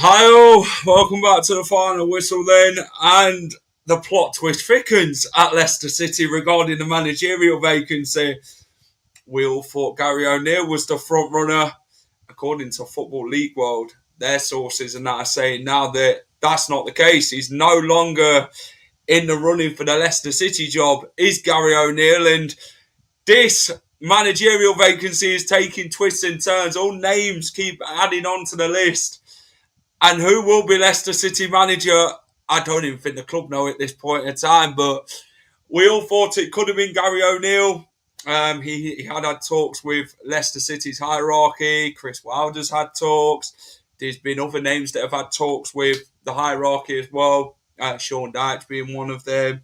Hi all, welcome back to the final whistle then, and the plot twist thickens at Leicester City regarding the managerial vacancy. We all thought Gary O'Neill was the front runner, according to Football League World. Their sources and that are saying now that that's not the case. He's no longer in the running for the Leicester City job, is Gary O'Neill, and this managerial vacancy is taking twists and turns. All names keep adding on to the list. And who will be Leicester City manager? I don't even think the club know at this point in time, but we all thought it could have been Gary O'Neill. He had talks with Leicester City's hierarchy. Chris Wilder's had talks. There's been other names that have had talks with the hierarchy as well. Sean Dyche being one of them.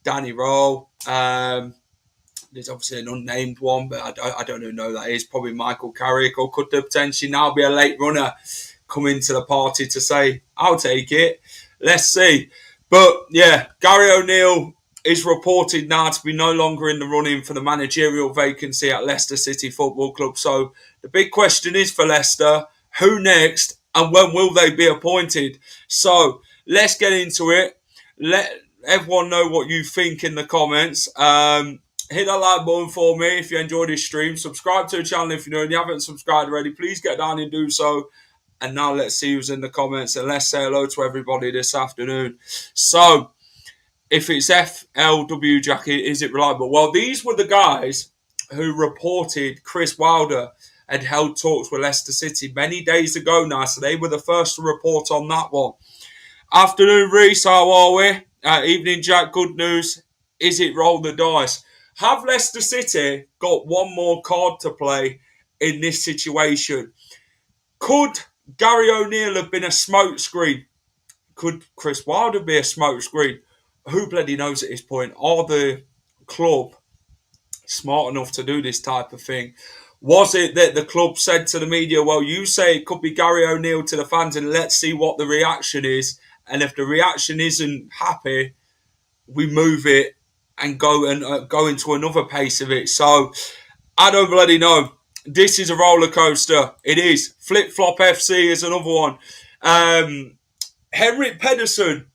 Danny Rowe. There's obviously an unnamed one, but I don't even know who that is. Probably Michael Carrick, or could there potentially now be a late runner come into the party to say, I'll take it. Let's see. But yeah, Gary O'Neill is reported now to be no longer in the running for the managerial vacancy at Leicester City Football Club. So the big question is for Leicester, who next and when will they be appointed? So let's get into it. Let everyone know what you think in the comments. Hit that like button for me if you enjoyed this stream. Subscribe to the channel if you know and you haven't subscribed already. Please get down and do so. And now let's see who's in the comments and let's say hello to everybody this afternoon. So, if it's FLW Jackie, is it reliable? Well, these were the guys who reported Chris Wilder had held talks with Leicester City many days ago now. So they were the first to report on that one. Afternoon, Reese, how are we? Evening, Jack, good news. Is it roll the dice? Have Leicester City got one more card to play in this situation? Could Gary O'Neill have been a smokescreen? Could Chris Wilder be a smokescreen? Who bloody knows at this point? Are the club smart enough to do this type of thing? Was it that the club said to the media, well, you say it could be Gary O'Neill to the fans and let's see what the reaction is. And if the reaction isn't happy, we move it and go into another pace of it. So I don't bloody know. This is a roller coaster. It is. Flip Flop FC is another one. Henrik Pedersen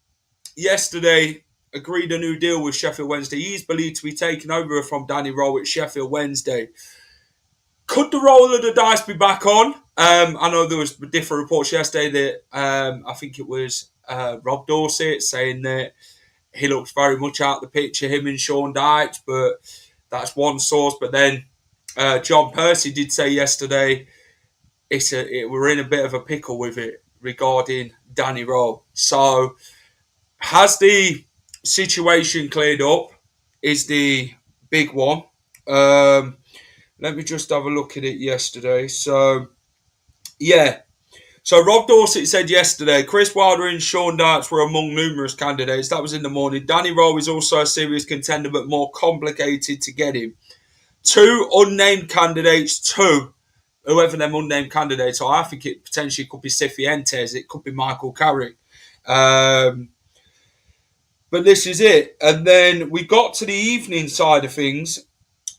yesterday agreed a new deal with Sheffield Wednesday. He's believed to be taking over from Danny Rowe at Sheffield Wednesday. Could the roll of the dice be back on? I know there was different reports yesterday that I think it was Rob Dorset saying that he looks very much out the picture, him and Sean Dyche, but that's one source. But then John Percy did say yesterday we're in a bit of a pickle with it regarding Danny Rowe. So has the situation cleared up is the big one. Let me just have a look at it yesterday. So, yeah. So Rob Dorset said yesterday, Chris Wilder and Sean Dyche were among numerous candidates. That was in the morning. Danny Rowe is also a serious contender, but more complicated to get him. Two unnamed candidates, whoever them unnamed candidates are. I think it potentially could be Cifuentes. It could be Michael Carrick. But this is it. And then we got to the evening side of things.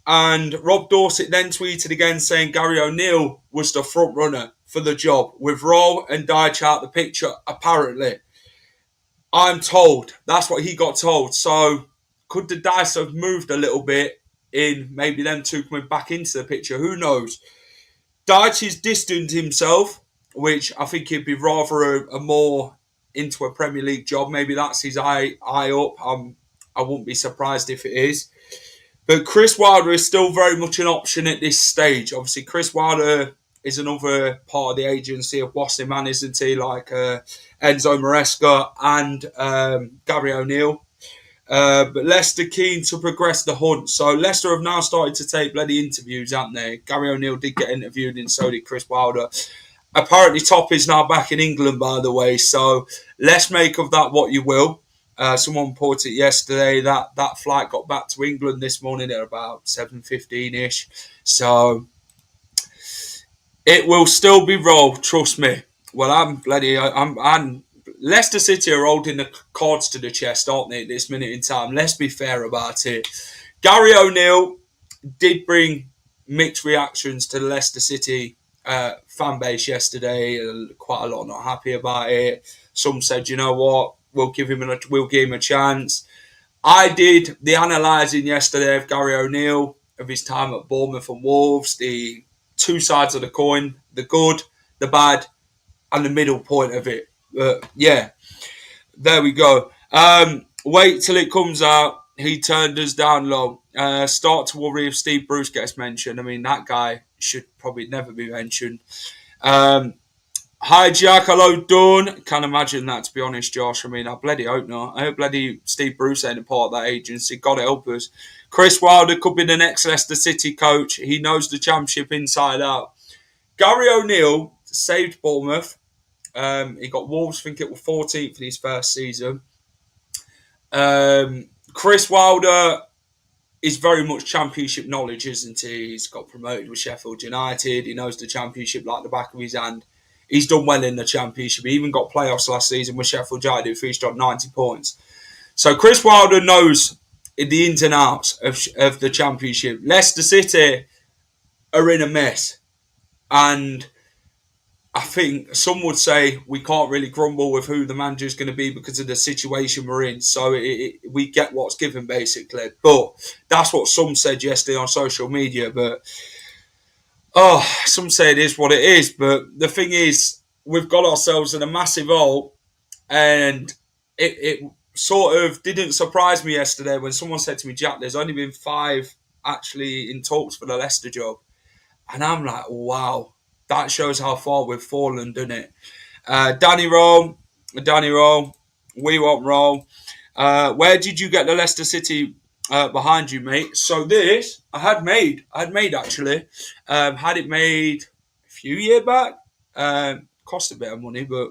And Rob Dorset then tweeted again saying Gary O'Neill was the front runner for the job with Rowe and Dyche out the picture, apparently. I'm told. That's what he got told. So could the dice have moved a little bit in maybe them two coming back into the picture? Who knows? Dyche has distanced himself, which I think he'd be rather a more into a Premier League job. Maybe that's his eye up. I wouldn't be surprised if it is. But Chris Wilder is still very much an option at this stage. Obviously, Chris Wilder is another part of the agency of Wasserman, isn't he? Like Enzo Maresca and Gary O'Neill. But Leicester keen to progress the hunt. So Leicester have now started to take bloody interviews, haven't they? Gary O'Neill did get interviewed and so did Chris Wilder. Apparently Top is now back in England, by the way. So let's make of that what you will. Someone reported yesterday that that flight got back to England this morning at about 7:15ish. So it will still be rolled, trust me. Well, I'm Leicester City are holding the cards to the chest, aren't they, at this minute in time? Let's be fair about it. Gary O'Neill did bring mixed reactions to the Leicester City fan base yesterday. Quite a lot not happy about it. Some said, you know what, we'll give him a chance. I did the analysing yesterday of Gary O'Neill, of his time at Bournemouth and Wolves, the two sides of the coin, the good, the bad, and the middle point of it. Yeah, there we go. Wait till it comes out. He turned us down low. Start to worry if Steve Bruce gets mentioned. I mean, that guy should probably never be mentioned. Hi, Jack. Hello, Dawn. Can't imagine that, to be honest, Josh. I mean, I bloody hope not. I hope bloody Steve Bruce ain't a part of that agency. God help us. Chris Wilder could be the next Leicester City coach. He knows the championship inside out. Gary O'Neill saved Bournemouth. He got Wolves, I think it was 14th in his first season. Chris Wilder is very much championship knowledge, isn't he? He's got promoted with Sheffield United. He knows the championship like the back of his hand. He's done well in the championship. He even got playoffs last season with Sheffield United, who finished on 90 points. So Chris Wilder knows the ins and outs of the championship. Leicester City are in a mess. And I think some would say we can't really grumble with who the manager is going to be because of the situation we're in. So we get what's given, basically. But that's what some said yesterday on social media. But some say it is what it is. But the thing is, we've got ourselves in a massive hole. And it sort of didn't surprise me yesterday when someone said to me, Jack, there's only been 5 actually in talks for the Leicester job. And I'm like, wow. That shows how far we've fallen, doesn't it? Danny Roll, we want Roll. Where did you get the Leicester City behind you, mate? So this, I had made actually. Had it made a few years back. Cost a bit of money, but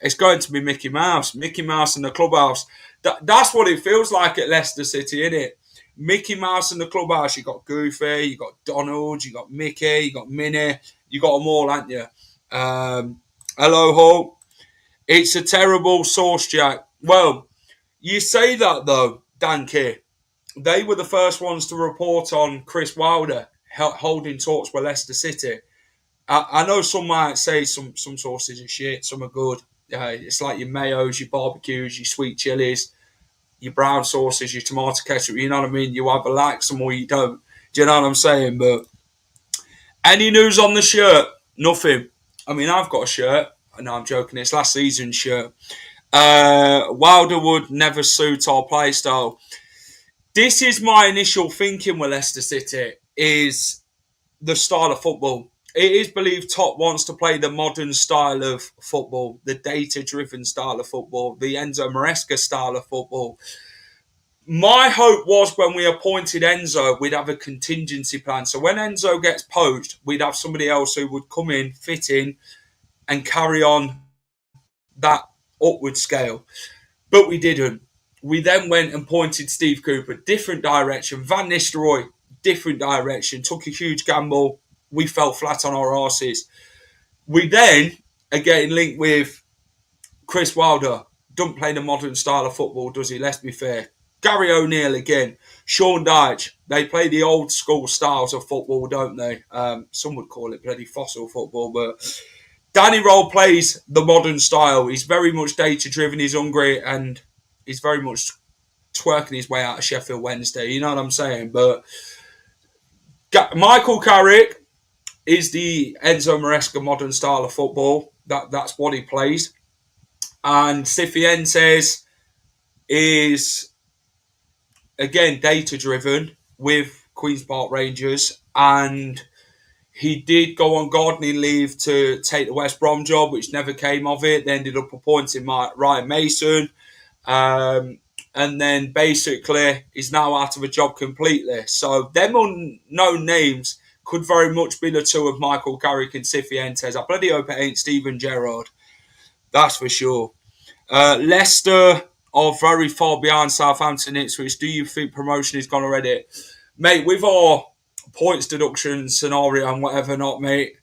it's going to be Mickey Mouse in the clubhouse. That's what it feels like at Leicester City, isn't it? Mickey Mouse in the clubhouse. You got Goofy, you got Donald, you got Mickey, you got Minnie. You got them all, haven't you? Hello, Hall. It's a terrible source, Jack. Well, you say that, though, Danke. They were the first ones to report on Chris Wilder holding talks with Leicester City. I know some might say some sources are shit, some are good. It's like your mayos, your barbecues, your sweet chilies, your brown sauces, your tomato ketchup. You know what I mean? You either like some or you don't. Do you know what I'm saying? But any news on the shirt? Nothing. I mean, I've got a shirt. No, I'm joking. It's last season's shirt. Wilder would never suit our play style. This is my initial thinking with Leicester City, is the style of football. It is believed Top wants to play the modern style of football, the data-driven style of football, the Enzo Maresca style of football. My hope was when we appointed Enzo, we'd have a contingency plan. So when Enzo gets poached, we'd have somebody else who would come in, fit in, and carry on that upward scale. But we didn't. We then went and appointed Steve Cooper, different direction. Van Nistelrooy, different direction. Took a huge gamble. We fell flat on our arses. We then are getting linked with Chris Wilder. Don't play the modern style of football, does he? Let's be fair. Gary O'Neill again, Sean Dyche. They play the old school styles of football, don't they? Some would call it bloody fossil football, but Danny Roll plays the modern style. He's very much data driven. He's hungry, and he's very much twerking his way out of Sheffield Wednesday. You know what I'm saying? But Michael Carrick is the Enzo Maresca modern style of football. That's what he plays. And Cifuentes is, again, data-driven with Queen's Park Rangers. And he did go on gardening leave to take the West Brom job, which never came of it. They ended up appointing Ryan Mason. and then basically is now out of a job completely. So them unknown names could very much be the two of Michael Carrick and Cifuentes. I bloody hope it ain't Steven Gerrard. That's for sure. Leicester are very far behind Southampton Ipswich. Do you think promotion is gone already? Mate, with our points deduction scenario and whatever not, mate,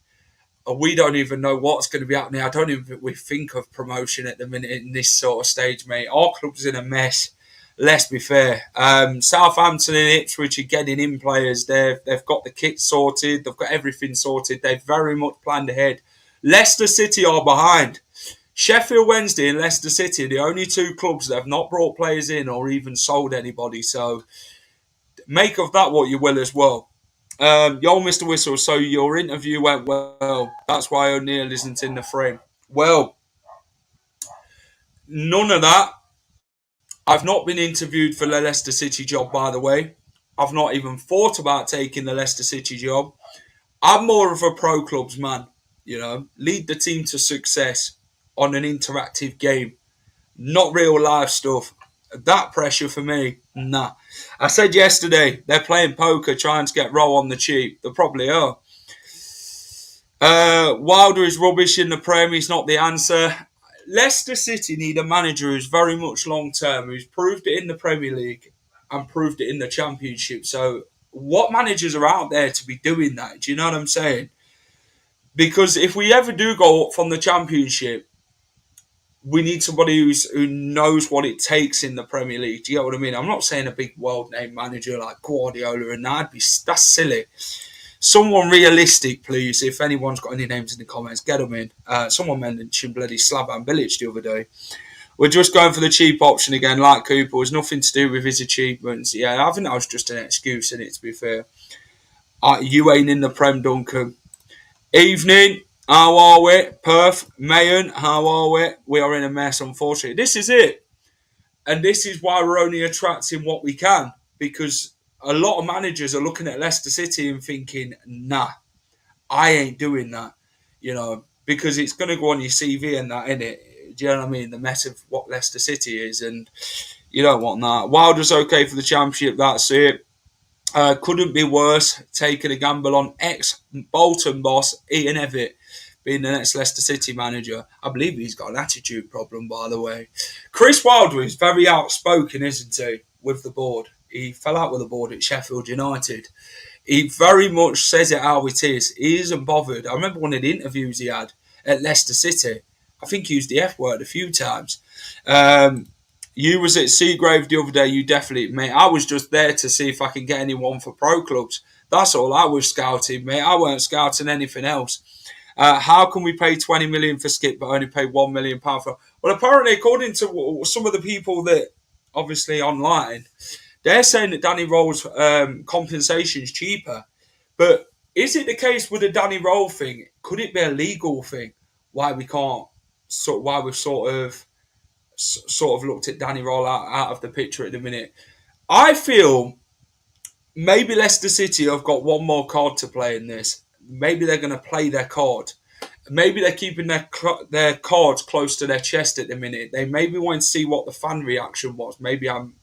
we don't even know what's going to be happening. I don't even we think of promotion at the minute in this sort of stage, mate. Our club's in a mess. Let's be fair. Southampton and Ipswich are getting in players. They've got the kit sorted. They've got everything sorted. They've very much planned ahead. Leicester City are behind. Sheffield Wednesday and Leicester City are the only two clubs that have not brought players in or even sold anybody. So make of that what you will as well. Yo, Mr. Whistle, so your interview went well. That's why O'Neill isn't in the frame. Well, none of that. I've not been interviewed for the Leicester City job, by the way. I've not even thought about taking the Leicester City job. I'm more of a pro clubs man, lead the team to success on an interactive game, not real life stuff. That pressure for me, nah. I said yesterday, they're playing poker, trying to get Rowe on the cheap. They probably are. Wilder is rubbish in the Prem. He's not the answer. Leicester City need a manager who's very much long-term, who's proved it in the Premier League and proved it in the Championship. So what managers are out there to be doing that? Do you know what I'm saying? Because if we ever do go up from the Championship, we need somebody who knows what it takes in the Premier League. Do you get what I mean? I'm not saying a big world-name manager like Guardiola, and that's silly. Someone realistic, please. If anyone's got any names in the comments, get them in. Someone mentioned bloody Slavan Bilic the other day. We're just going for the cheap option again, like Cooper. It was nothing to do with his achievements. Yeah, I think that was just an excuse, in it, to be fair. You ain't in the Prem, Duncan. Evening. How are we? Perth, Mayon, how are we? We are in a mess, unfortunately. This is it. And this is why we're only attracting what we can. Because a lot of managers are looking at Leicester City and thinking, nah, I ain't doing that. Because it's going to go on your CV and that, innit? Do you know what I mean? The mess of what Leicester City is. And you don't want that. Wilder's okay for the Championship, that's it. Couldn't be worse, taking a gamble on ex-Bolton boss Ian Evatt being the next Leicester City manager. I believe he's got an attitude problem, by the way. Chris Wilder is very outspoken, isn't he, with the board? He fell out with the board at Sheffield United. He very much says it how it is. He isn't bothered. I remember one of the interviews he had at Leicester City. I think he used the F word a few times. You was at Seagrave the other day, you definitely, mate. I was just there to see if I can get anyone for pro clubs. That's all I was scouting, mate. I weren't scouting anything else. How can we pay 20 million for Skip but only pay £1 million for? Well, apparently, according to some of the people that obviously online, they're saying that Danny Roll's compensation is cheaper. But is it the case with the Danny Roll thing? Could it be a legal thing? Why we can't? Why we've sort of looked at Danny Roll out of the picture at the minute. I feel maybe Leicester City have got one more card to play in this. Maybe they're going to play their card. Maybe they're keeping their cards close to their chest at the minute. They maybe want to see what the fan reaction was. Maybe I'm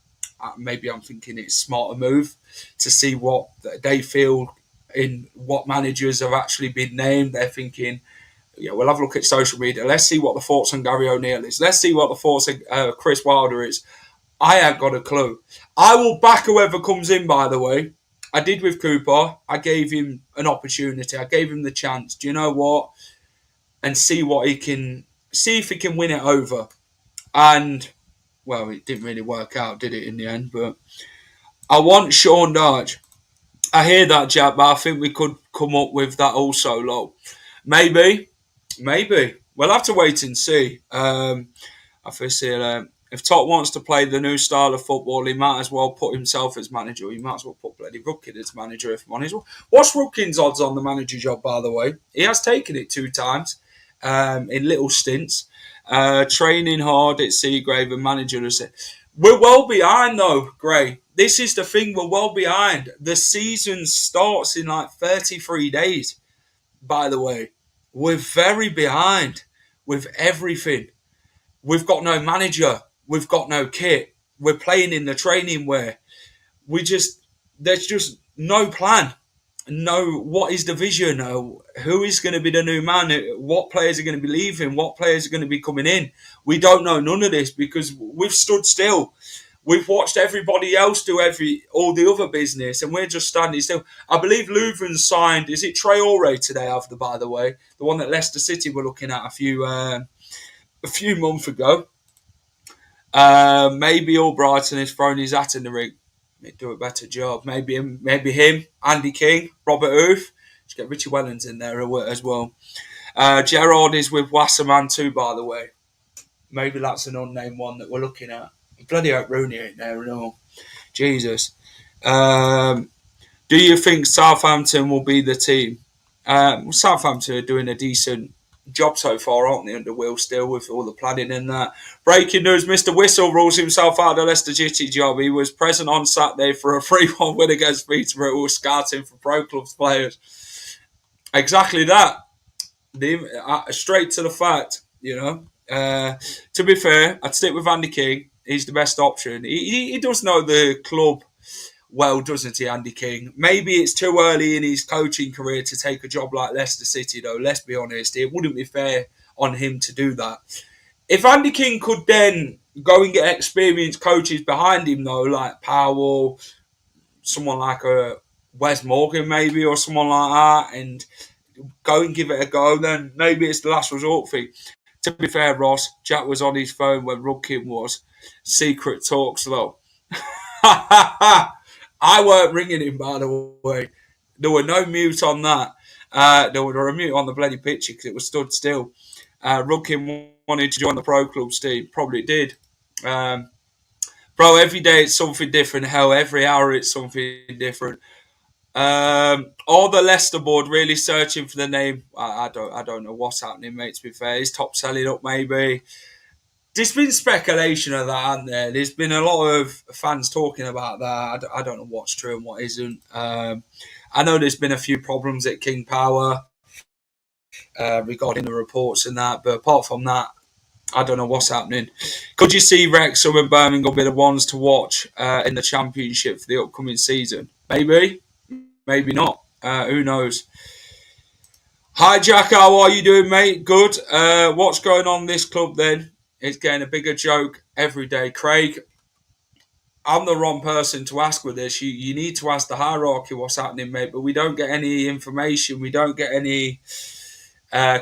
thinking it's a smarter move to see what they feel in what managers have actually been named. They're thinking, yeah, we'll have a look at social media. Let's see what the thoughts on Gary O'Neill is. Let's see what the thoughts of Chris Wilder is. I ain't got a clue. I will back whoever comes in, by the way. I did with Cooper. I gave him an opportunity. I gave him the chance. Do you know what? And see if he can win it over. And, well, it didn't really work out, did it, in the end? But I want Sean Darch. I hear that, Jack, but I think we could come up with that also, low. Maybe. We'll have to wait and see. I feel if Tot wants to play the new style of football, he might as well put himself as manager. He might as well put bloody Rudkin as manager if I'm honest. What's Rudkin's odds on the manager job, by the way? He has taken it 2 times in little stints. Training hard at Seagrave and manager. We're well behind though, Gray. This is the thing, we're well behind. The season starts in like 33 days, by the way. We're very behind with everything. We've got no manager. We've got no kit. we're playing in the training where there's just no plan. No, what is the vision? Who is going to be the new man? What players are going to be leaving? What players are going to be coming in? We don't know none of this because we've stood still. We've watched everybody else do all the other business, and we're just standing still. I believe Luton signed. Is it Traore today? By the way, the one that Leicester City were looking at a few months ago. Maybe Albrighton has thrown his hat in the ring. Do a better job. Maybe him, Andy King, Robert Huth. Let's get Richie Wellens in there as well. Gerrard is with Wasserman too, by the way. Maybe that's an unnamed one that we're looking at. Bloody hope Rooney ain't there and all. Jesus. Do you think Southampton will be the team? Southampton are doing a decent job so far, aren't they, under Will still with all the planning and that. Breaking news, Mr. Whistle rules himself out of the Leicester City job. He was present on Saturday for a 3-1 win against Peterborough, who was scouting for pro clubs players. Exactly that. Straight to the fact, to be fair, I'd stick with Andy King. He's the best option. He does know the club well, doesn't he, Andy King? Maybe it's too early in his coaching career to take a job like Leicester City, though. Let's be honest. It wouldn't be fair on him to do that. If Andy King could then go and get experienced coaches behind him, though, like Powell, someone like a Wes Morgan maybe, or someone like that, and go and give it a go, then maybe it's the last resort thing. To be fair, Ross, Jack was on his phone when Rudkin was. Secret talks, though. I weren't ringing him, by the way. There were no mute on that. There was a mute on the bloody picture because it was stood still. Rudkin wanted to join the Pro Clubs team. Probably did. Bro, every day it's something different. Hell, every hour it's something different. Or the Leicester board really searching for the name. I don't know what's happening, mate, to be fair. Is top selling up, maybe? There's been speculation of that, hasn't there? There's been a lot of fans talking about that. I don't know what's true and what isn't. I know there's been a few problems at King Power regarding the reports and that, but apart from that, I don't know what's happening. Could you see Wrexham and Birmingham be the ones to watch in the Championship for the upcoming season? Maybe. Maybe not. Who knows? Hi, Jack. How are you doing, mate? Good. What's going on in this club, then? It's getting a bigger joke every day. Craig, I'm the wrong person to ask with this. You need to ask the hierarchy what's happening, mate. But we don't get any information. We don't get any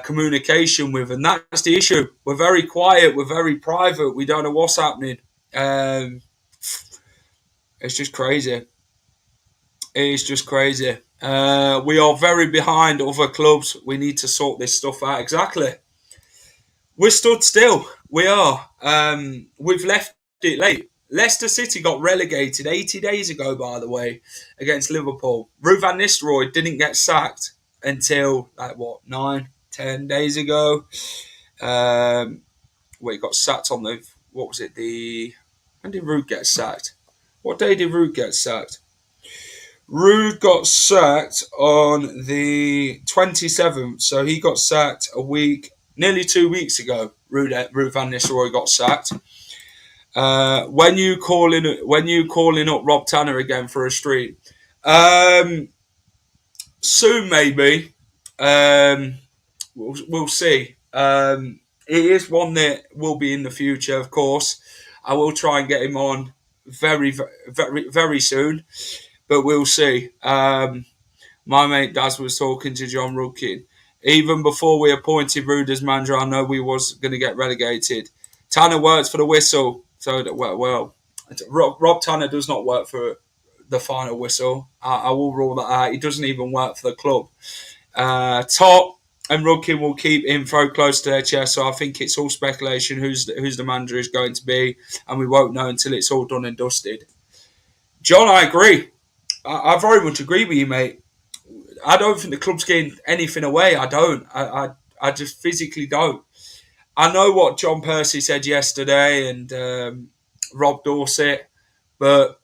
communication with. And that's the issue. We're very quiet. We're very private. We don't know what's happening. It's just crazy. It's just crazy. We are very behind other clubs. We need to sort this stuff out. Exactly. We're stood still. We are. We've left it late. Leicester City got relegated 80 days ago, by the way, against Liverpool. Ruud van Nistelrooy didn't get sacked until, 9-10 days ago. He got sacked on when did Ruud get sacked? What day did Ruud get sacked? Ruud got sacked on the 27th, so he got sacked nearly 2 weeks ago. Ruud van Nistelrooy got sacked. When you calling up Rob Tanner again for a stream? Soon, maybe. We'll see. It is one that will be in the future, of course. I will try and get him on very, very, very soon. But we'll see. My mate Daz was talking to John Rudkin. Even before we appointed Ruud as manager, I know we was going to get relegated. Tanner works for the Whistle. So, Rob Tanner does not work for the Final Whistle. I will rule that out. He doesn't even work for the club. Top and Rudkin will keep info close to their chest. So I think it's all speculation who's the manager is going to be. And we won't know until it's all done and dusted. John, I agree. I very much agree with you, mate. I don't think the club's getting anything away. I don't. I just physically don't. I know what John Percy said yesterday and Rob Dorset, but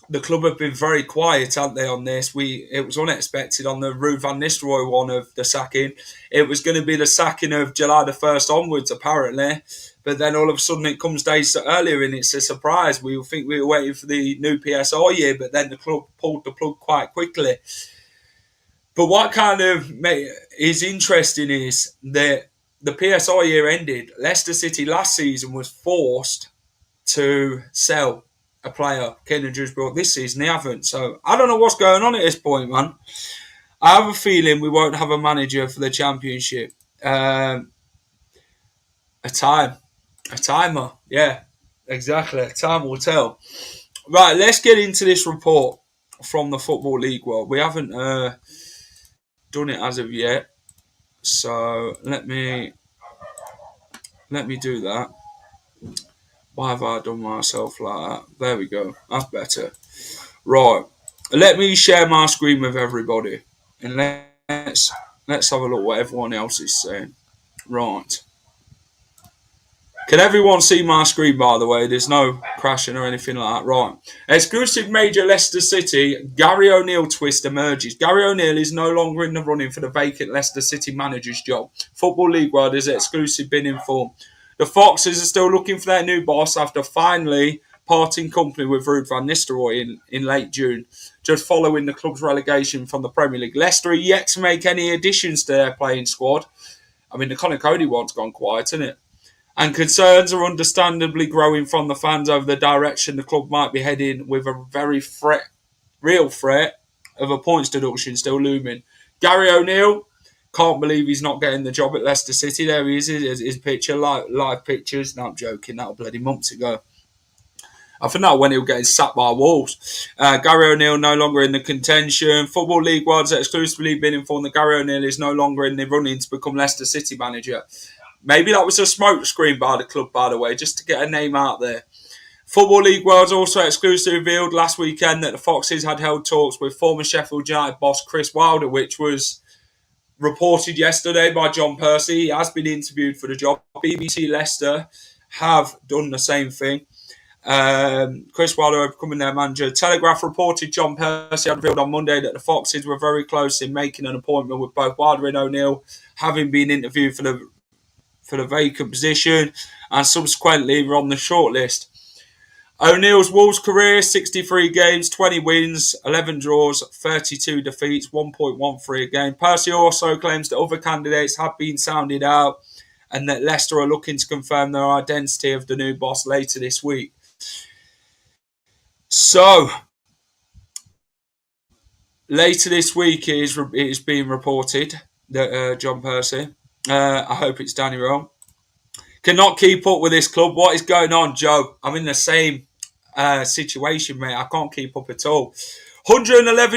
the club have been very quiet, haven't they, on this? It was unexpected on the Ruud van Nistelrooy one of the sacking. It was going to be the sacking of July the 1st onwards, apparently. But then all of a sudden it comes days earlier and it's a surprise. We think we were waiting for the new PSR year, but then the club pulled the plug quite quickly. But what kind of is interesting is that the PSR year ended. Leicester City last season was forced to sell a player. Keenan Dewsbury this season, they haven't. So I don't know what's going on at this point, man. I have a feeling we won't have a manager for the Championship. A timer. Yeah, exactly. Time will tell. Right, let's get into this report from the Football League World. We haven't done it as of yet, so let me do that. Why have I done myself like that? There we go. That's better. Right. Let me share my screen with everybody. And let's have a look what everyone else is saying. Right. Can everyone see my screen, by the way? There's no crashing or anything like that. Right. Exclusive major Leicester City. Gary O'Neill twist emerges. Gary O'Neill is no longer in the running for the vacant Leicester City manager's job. Football League World has exclusive been informed. The Foxes are still looking for their new boss after finally parting company with Ruud van Nistelrooy in late June, just following the club's relegation from the Premier League. Leicester are yet to make any additions to their playing squad. I mean, the Connor Cody one's gone quiet, isn't it? And concerns are understandably growing from the fans over the direction the club might be heading, with a very real threat of a points deduction still looming. Gary O'Neill, can't believe he's not getting the job at Leicester City. There he is, his picture, live pictures. No, I'm joking, that was bloody months ago. I think that when he was getting sacked by Wolves. Gary O'Neill no longer in the contention. Football League World's exclusively been informed that Gary O'Neill is no longer in the running to become Leicester City manager. Maybe that was a smoke screen by the club, by the way, just to get a name out there. Football League World's also exclusively revealed last weekend that the Foxes had held talks with former Sheffield United boss Chris Wilder, which was reported yesterday by John Percy. He has been interviewed for the job. BBC Leicester have done the same thing. Chris Wilder becoming their manager. Telegraph reported John Percy had revealed on Monday that the Foxes were very close in making an appointment with both Wilder and O'Neill, having been interviewed for the vacant position, and subsequently were on the shortlist. O'Neill's Wolves career, 63 games, 20 wins, 11 draws, 32 defeats, 1.13 a game. Percy also claims that other candidates have been sounded out and that Leicester are looking to confirm their identity of the new boss later this week. So, later this week it is being reported that John Percy, I hope it's Danny wrong, cannot keep up with this club. What is going on, Joe? I'm in the same situation, mate. I can't keep up at all. 111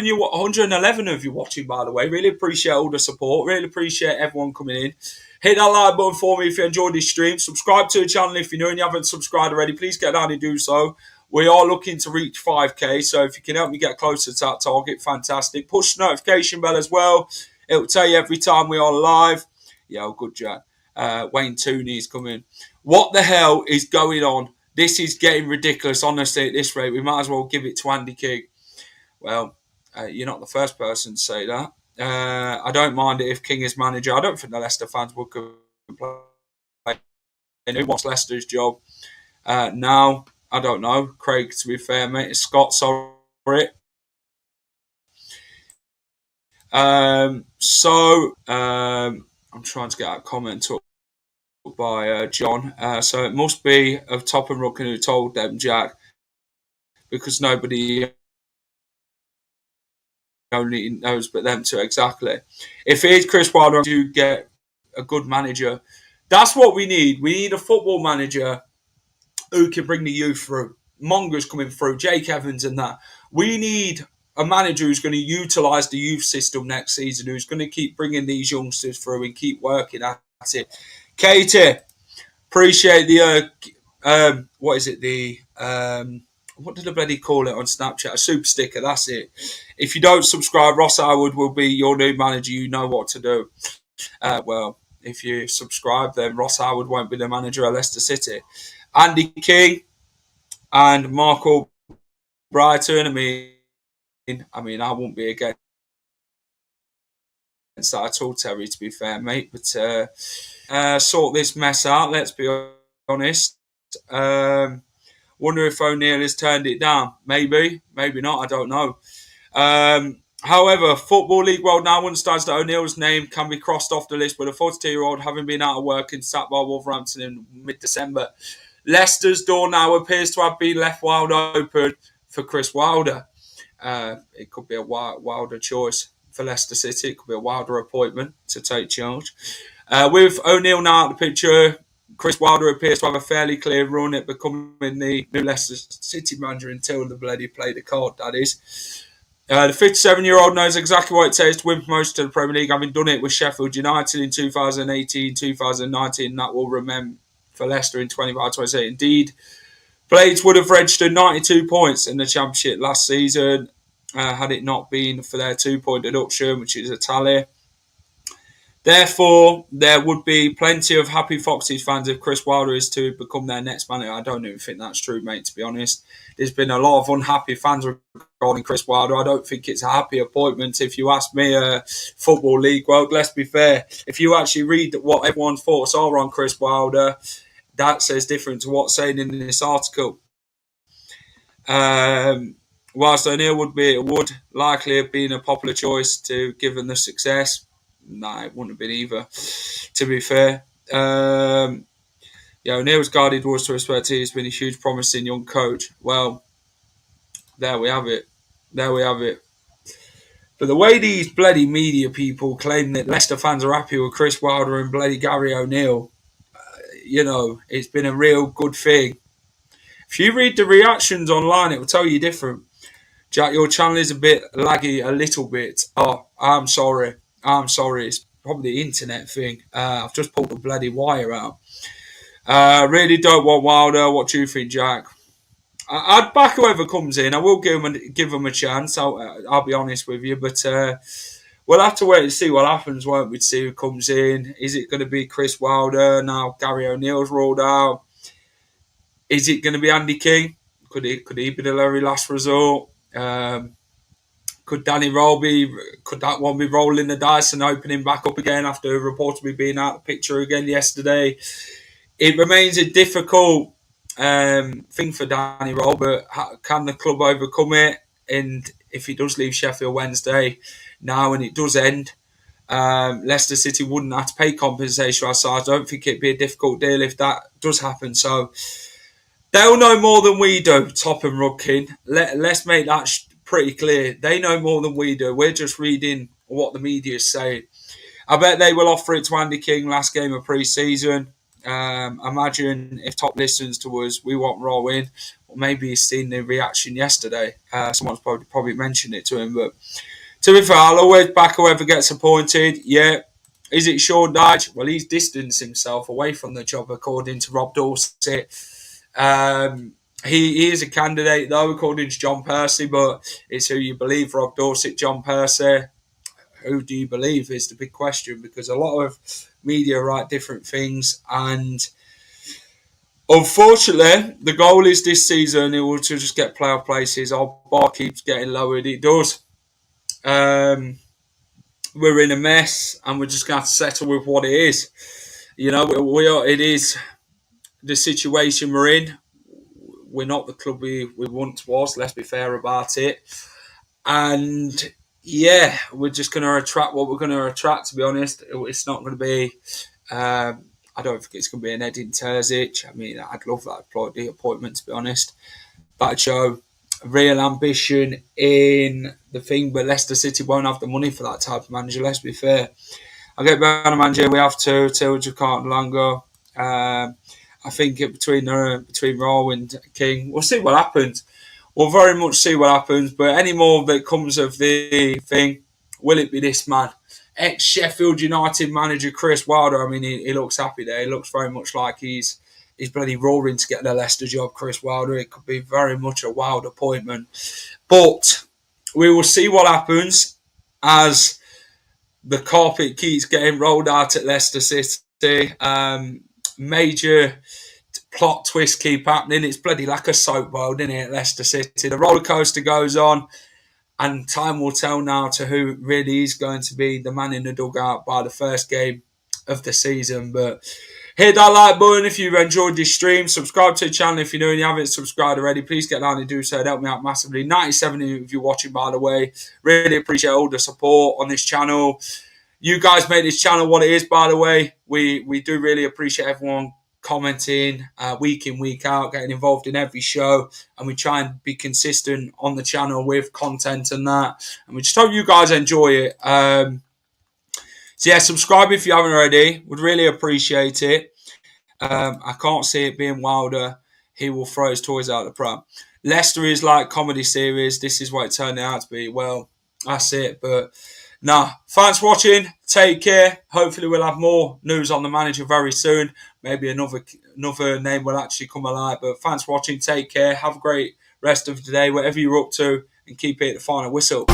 of you watching, by the way. Really appreciate all the support. Really appreciate everyone coming in. Hit that like button for me if you enjoyed this stream. Subscribe to the channel if you're new and you haven't subscribed already. Please get down and do so. We are looking to reach 5k, so if you can help me get closer to that target, fantastic. Push the notification bell as well. It will tell you every time we are live. Yeah, good, Jack. Wayne Tooney is coming. What the hell is going on? This is getting ridiculous, honestly, at this rate. We might as well give it to Andy King. Well, you're not the first person to say that. I don't mind it if King is manager. I don't think the Leicester fans would complain. Who wants Leicester's job? Now, I don't know. Craig, to be fair, mate. Scott, sorry. I'm trying to get that comment up by John. So it must be of Top and Rucken who told them, Jack, because nobody only knows but them two exactly. If it is Chris Wilder to get a good manager, that's what we need. We need a football manager who can bring the youth through. Monger's coming through, Jake Evans and that. We need a manager who's going to utilise the youth system next season, who's going to keep bringing these youngsters through and keep working at it. Katie, appreciate the, what is it, what did the bloody call it on Snapchat? A super sticker, that's it. If you don't subscribe, Ross Howard will be your new manager. You know what to do. Well, if you subscribe, then Ross Howard won't be the manager of Leicester City. Andy King and Marco Brighton. I wouldn't be against that at all, Terry, to be fair, mate. But sort this mess out, let's be honest. Wonder if O'Neill has turned it down. Maybe not, I don't know. However, Football League World now understands that O'Neill's name can be crossed off the list with a 42-year-old having been out of work and sacked by Wolverhampton in mid-December. Leicester's door now appears to have been left wide open for Chris Wilder. It could be a wilder choice for Leicester City. It could be a wilder appointment to take charge. With O'Neill now out of the picture, Chris Wilder appears to have a fairly clear run at becoming the new Leicester City manager until the bloody play the card, that is. The 57-year-old knows exactly what it takes to win promotion to the Premier League, having done it with Sheffield United in 2018, 2019. That will remain for Leicester in 25-26. Indeed, Blades would have registered 92 points in the Championship last season, had it not been for their 2-point deduction, which is a tally. Therefore, there would be plenty of happy Foxes fans if Chris Wilder is to become their next manager. I don't even think that's true, mate, to be honest. There's been a lot of unhappy fans regarding Chris Wilder. I don't think it's a happy appointment. If you ask me, Football League, well, let's be fair. If you actually read what everyone's thoughts are on Chris Wilder, that says different to what's saying in this article. Whilst O'Neill would likely have been a popular choice to given the success, no, it wouldn't have been either, to be fair. O'Neill's guided was to respect. He's been a huge promising young coach. Well, there we have it. But the way these bloody media people claim that Leicester fans are happy with Chris Wilder and bloody Gary O'Neill, it's been a real good thing. If you read the reactions online, it will tell you different. Jack, your channel is a bit laggy, a little bit. Oh, I'm sorry. It's probably the internet thing. I've just pulled the bloody wire out. Really don't want Wilder. What do you think, Jack? I'd back whoever comes in. I will give him a chance. I'll be honest with you, but we'll have to wait and see what happens, won't we? To see who comes in. Is it going to be Chris Wilder? Now Gary O'Neill's ruled out. Is it going to be Andy King? Could he be the very last resort? Could Danny Roll could that one be rolling the dice and opening back up again after reportedly being out of the picture again yesterday? It remains a difficult thing for Danny Roll, but can the club overcome it? And if he does leave Sheffield Wednesday now and it does end, Leicester City wouldn't have to pay compensation outside. I don't think it'd be a difficult deal if that does happen. So they'll know more than we do, Top and Rudkin. Let's make that pretty clear. They know more than we do. We're just reading what the media is saying. I bet they will offer it to Andy King last game of pre-season. Imagine if Top listens to us, we want Raw in. Or maybe he's seen the reaction yesterday. Someone's probably mentioned it to him. But to be fair, I'll always back whoever gets appointed. Yeah. Is it Sean Dyche? Well, he's distanced himself away from the job, according to Rob Dorset. He is a candidate, though, according to John Percy, but it's who you believe, Rob Dorset, John Percy. Who do you believe is the big question, because a lot of media write different things, and unfortunately, the goal is this season it will to just get playoff places. Our bar keeps getting lowered. It does. We're in a mess, and we're just going to have to settle with what it is. It is the situation we're in. We're not the club we once was. Let's be fair about it. And yeah, we're just going to attract what we're going to attract. To be honest, it's not going to be. I don't think it's going to be an Edin Terzic. I mean, I'd love that appointment. To be honest, that'd show real ambition in the thing. But Leicester City won't have the money for that type of manager. Let's be fair. I'll get back on the manager. We have to till Jakarta Lango. I think between Raw and King, we'll see what happens. We'll very much see what happens. But any more that comes of the thing, will it be this man? Ex-Sheffield United manager Chris Wilder. I mean, he looks happy there. He looks very much like he's bloody roaring to get the Leicester job, Chris Wilder. It could be very much a wild appointment. But we will see what happens as the carpet keeps getting rolled out at Leicester City. Major plot twists keep happening. It's bloody like a soap world, isn't it, Leicester City? The roller coaster goes on, and time will tell now to who really is going to be the man in the dugout by the first game of the season. But hit that like button if you've enjoyed this stream. Subscribe to the channel if you're new and you haven't subscribed already. Please get down and do so. It'd help me out massively. 97 of you watching, by the way. Really appreciate all the support on this channel. You guys make this channel what it is, by the way. We do really appreciate everyone commenting week in, week out, getting involved in every show, and we try and be consistent on the channel with content and that, and we just hope you guys enjoy it. So yeah, subscribe if you haven't already, would really appreciate it. I can't see it being Wilder. He will throw his toys out the pram. Leicester is like comedy series. This is what it turned out to be. Well, that's it. But nah, thanks for watching. Take care. Hopefully we'll have more news on the manager very soon. Maybe another name will actually come alive. But thanks for watching. Take care. Have a great rest of the day, whatever you're up to, and keep it at the final whistle.